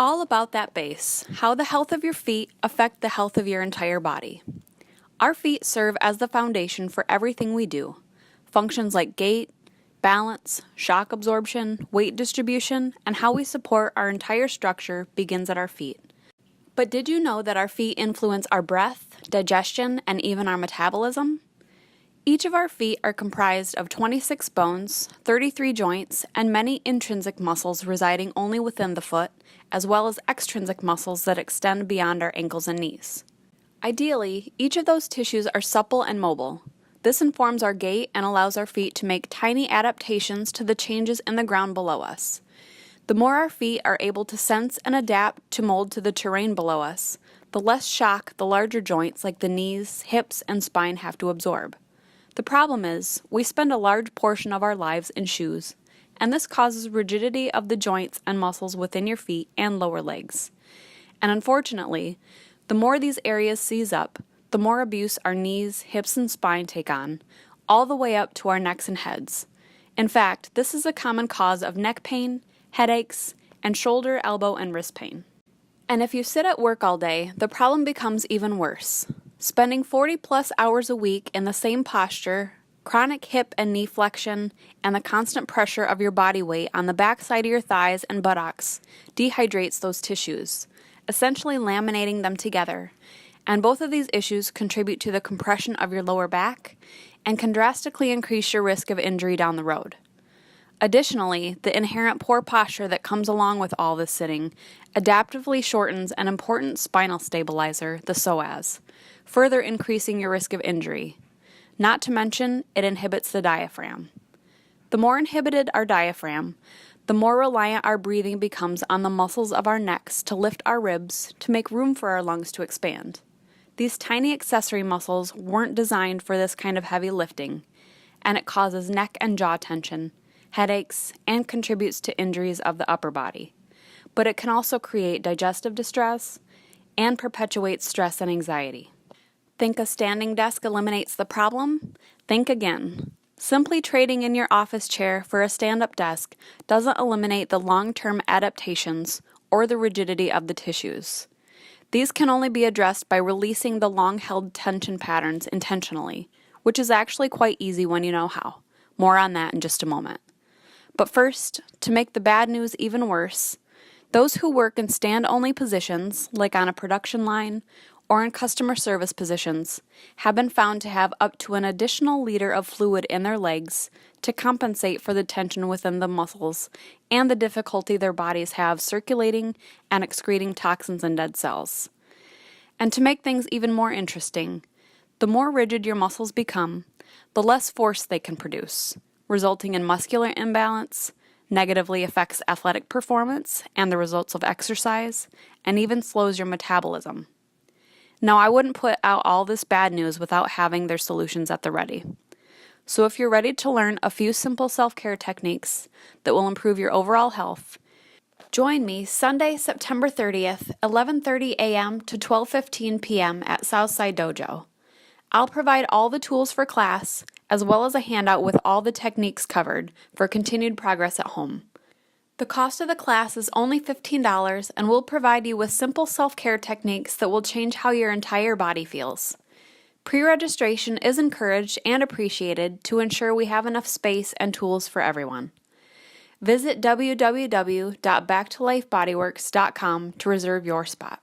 All about that base, how the health of your feet affect the health of your entire body. Our feet serve as the foundation for everything we do. Functions like gait, balance, shock absorption, weight distribution, and how we support our entire structure begins at our feet. But did you know that our feet influence our breath, digestion, and even our metabolism? Each of our feet are comprised of 26 bones, 33 joints, and many intrinsic muscles residing only within the foot, as well as extrinsic muscles that extend beyond our ankles and knees. Ideally, each of those tissues are supple and mobile. This informs our gait and allows our feet to make tiny adaptations to the changes in the ground below us. The more our feet are able to sense and adapt to mold to the terrain below us, the less shock the larger joints like the knees, hips, and spine have to absorb. The problem is, we spend a large portion of our lives in shoes, and this causes rigidity of the joints and muscles within your feet and lower legs. And unfortunately, the more these areas seize up, the more abuse our knees, hips, and spine take on, all the way up to our necks and heads. In fact, this is a common cause of neck pain, headaches, and shoulder, elbow, and wrist pain. And if you sit at work all day, the problem becomes even worse. Spending 40+ hours a week in the same posture, chronic hip and knee flexion, and the constant pressure of your body weight on the backside of your thighs and buttocks dehydrates those tissues, essentially laminating them together. And both of these issues contribute to the compression of your lower back and can drastically increase your risk of injury down the road. Additionally, the inherent poor posture that comes along with all this sitting adaptively shortens an important spinal stabilizer, the psoas, further increasing your risk of injury. Not to mention, it inhibits the diaphragm. The more inhibited our diaphragm, the more reliant our breathing becomes on the muscles of our necks to lift our ribs to make room for our lungs to expand. These tiny accessory muscles weren't designed for this kind of heavy lifting, and it causes neck and jaw tension, headaches, and contributes to injuries of the upper body. But it can also create digestive distress and perpetuate stress and anxiety. Think a standing desk eliminates the problem? Think again. Simply trading in your office chair for a stand-up desk doesn't eliminate the long-term adaptations or the rigidity of the tissues. These can only be addressed by releasing the long-held tension patterns intentionally, which is actually quite easy when you know how. More on that in just a moment. But first, to make the bad news even worse, those who work in stand-only positions, like on a production line or in customer service positions, have been found to have up to an additional liter of fluid in their legs to compensate for the tension within the muscles and the difficulty their bodies have circulating and excreting toxins and dead cells. And to make things even more interesting, the more rigid your muscles become, the less force they can produce, resulting in muscular imbalance, negatively affects athletic performance and the results of exercise, and even slows your metabolism. Now, I wouldn't put out all this bad news without having their solutions at the ready. So if you're ready to learn a few simple self-care techniques that will improve your overall health, join me Sunday, September 30th, 11:30 a.m. to 12:15 p.m. at Southside Dojo. I'll provide all the tools for class, as well as a handout with all the techniques covered for continued progress at home. The cost of the class is only $15 and will provide you with simple self-care techniques that will change how your entire body feels. Pre-registration is encouraged and appreciated to ensure we have enough space and tools for everyone. Visit www.backtolifebodyworks.com to reserve your spot.